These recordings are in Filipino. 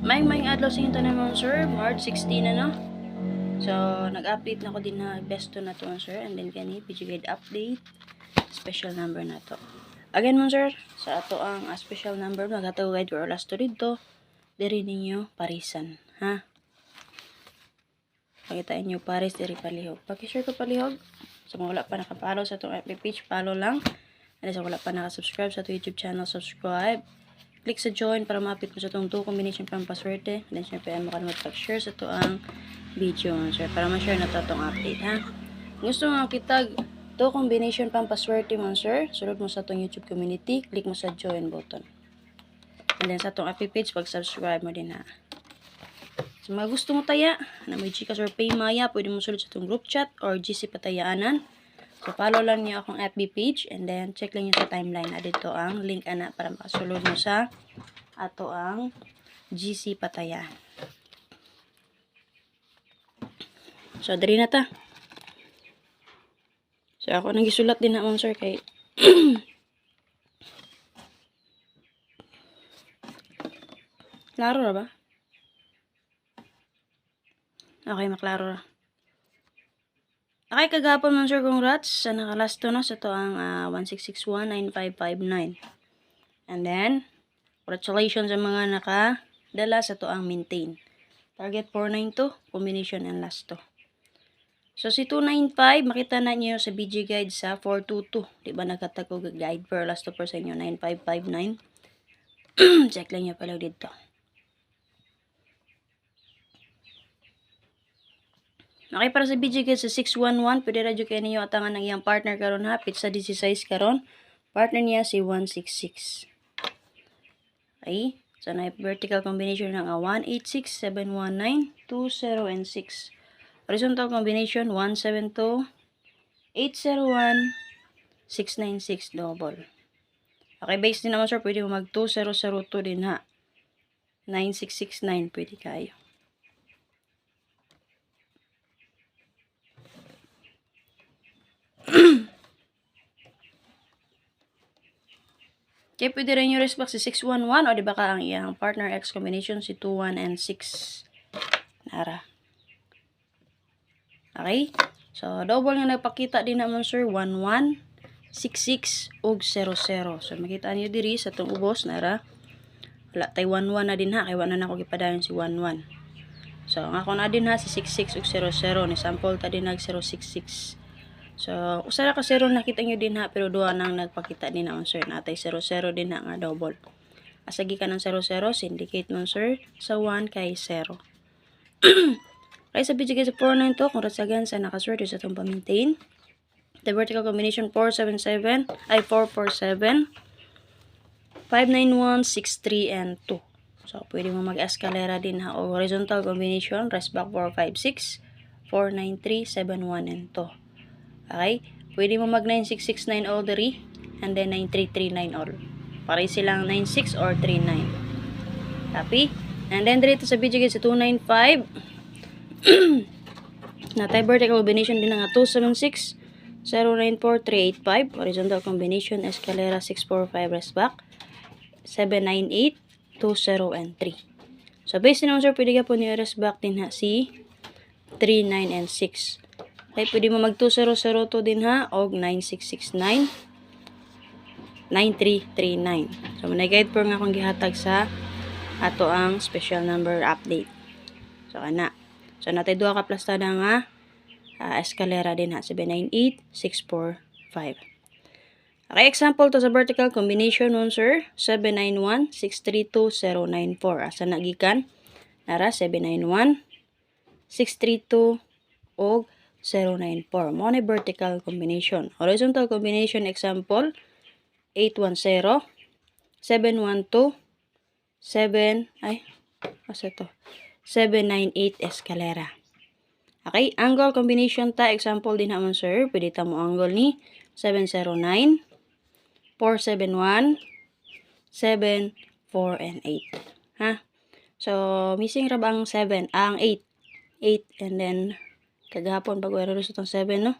May adlaw sa inyo naman sir, March 16 na no. So, nag-update na ko din na besto na to sir, and then kani PG guide update, special number na to. Again mo sir, sa ato ang special number magataw guide or last to dito, diri ninyo parisan, ha? Pakitain nyo pares diri palihog. Paki-share ko palihog. So, kung wala pa nakapollow sa itong FB page, follow lang. And sa wala pa nakasubscribe sa itong YouTube channel, subscribe. Click sa join para ma-update mo sa itong 2 combination pang paswerte. And then, syempre, mo ka naman pag-share sa ito ang video, sir, para ma-share na ito itong update, ha? Gusto mo kitag 2 combination pang paswerte mo, sir, sunod mo sa itong YouTube community, click mo sa join button. And then, sa itong FB page, pag-subscribe mo din, ha? So, mga gusto mo taya, na may Gcash or Paymaya, pwede mo sulod sa itong group chat or GC Patayaanan. So, follow lang niyo akong FB page and then check lang niyo sa timeline. Dito ang link ana para makasulod mo sa ato ang GC Patayaan. So, dali na ta. So, ako nang gisulat din na sir kay klaro ra ba? Okay, maklaro ra. Okay, kagapon man sir congrats sa nakalasto na sa to ang 16619559. And then, congratulations sa mga nakadala sa to ang maintain. Target 492, combination and last to. So, si 295, makita na niyo sa BG guide sa 422. Diba nagkatago guide per last to per sa inyo, 9559. Check lang niyo pala dito. Okay, para sa BG guide sa 611, pwede radyo kayo ninyo atangan ng iyang partner karon ha. Pizza 16 karon. Partner niya si 166. Okay. So, na vertical combination ng 186, 719, 20, and 6. Horizontal combination 172, 801, 696 double. Okay, base din naman sir, pwede mo mag 2002 din ha. 9669 pwede kayo. Okay, pwede rin yung respect si 611 o di ba ka ang iyang partner X combination si 21 and 6. Nara. Okay? So, double nga nagpakita din naman sir, 11, 66, ug 00. So, makita niyo diri sa itong ubos, nara. Wala tayo 11 na din ha, kaya wala na ako gipadayon si 11. So, ang ako na din ha, si 66 ug 00. Ni sample ta din nag 066. So, usara ka 0 nakita nyo din ha, pero duha nang nagpakita din naman sir. Natay 00 din ha nga double. Asagi ka ng 00, syndicate mo sir, sa 1 kay 0. Kaya sa video sa 49 to, kung ratsagan sa nakaswerte sa itong pa-maintain. The vertical combination 477, ay 447, 591, 63, and 2. So, pwede mo mag-escalera din ha, o horizontal combination, rest back 456, 493, 71, and 2. Okay? Pwede mo mag 9669 all diri and then 9339 all. Pare silang 96 or 39. Copy? And then dito sa video sa 295 na type vertical combination din nga 276 094 385 horizontal combination escalera 645 rest back 798 20 and 3. So based naman sir pwede ka po ni rest back din ha si 39 and 6. Okay, pwede mo mag 2002 din ha, o 9669, 9339. So, manay-guide po nga akong gihatag sa ato ang special number update. So, ana. So, natay duha ka plastada nga escalera din ha, 798645. Okay, example to sa vertical combination nun, sir, 791, 632, 094. Asa nagikan? Nara, 791, 632, o 094. Mo na vertical combination. Horizontal combination example 810 712 798 escalera. Okay, angle combination ta example din naman sir. Pwede ta mo angle ni 709 471 7 4 and 8. Ha? So missing ra ba ang 7, ang 8. 8 and then kagahapon bago errors itong 7 no.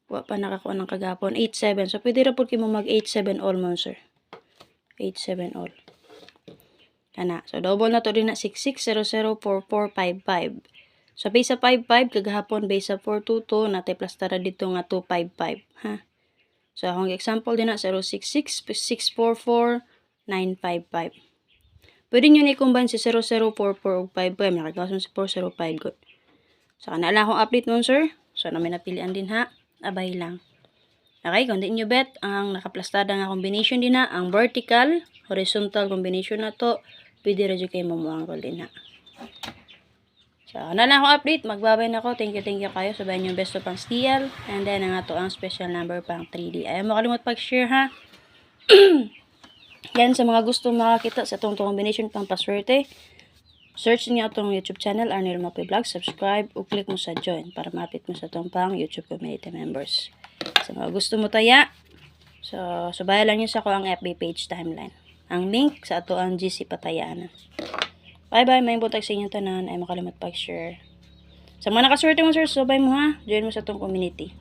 Wa pa nakakuha ng kagahapon 87. So pwede ra pud kimo mag 87 all mo sir. 87 all. Kana. So, double na to din na 66004455. So, base sa 55, kagahapon base sa 422, natay plus tara dito nga 255. Ha? So, akong example din na 066644955. Pwede nyo na-combine si 0044 ug 55. Nakagawas mo si 405. Good. So, kana lang akong update nun, sir. So, namin napilian din ha. Abay lang. Okay, kung di nyo bet, ang nakaplastada nga combination din na, ang vertical, horizontal combination na to, pwede rin kayo mamuanggol din ha. So, na lang ako update. Magbabay na ako. Thank you kayo. Sabayan yung best of pang steal. And then, ang ato ang special number pang 3D. Ayaw mo kalimut pag-share ha. Yan, sa mga gusto makakita sa itong combination pang paswerte, search niyo itong YouTube channel, Arnel Mapi Vlog, subscribe, o click mo sa join para mapit mo sa itong pang YouTube community members. Sa mga gusto mo taya, so, subayan lang nyo sa ko ang FB page timeline. Ang link sa ato ang GC Patayaan. Bye-bye, may buntag sa inyong tanan, ay makalimot pag-share. Sa mga nakaswerte mo, sir, subay mo ha, join mo sa itong community.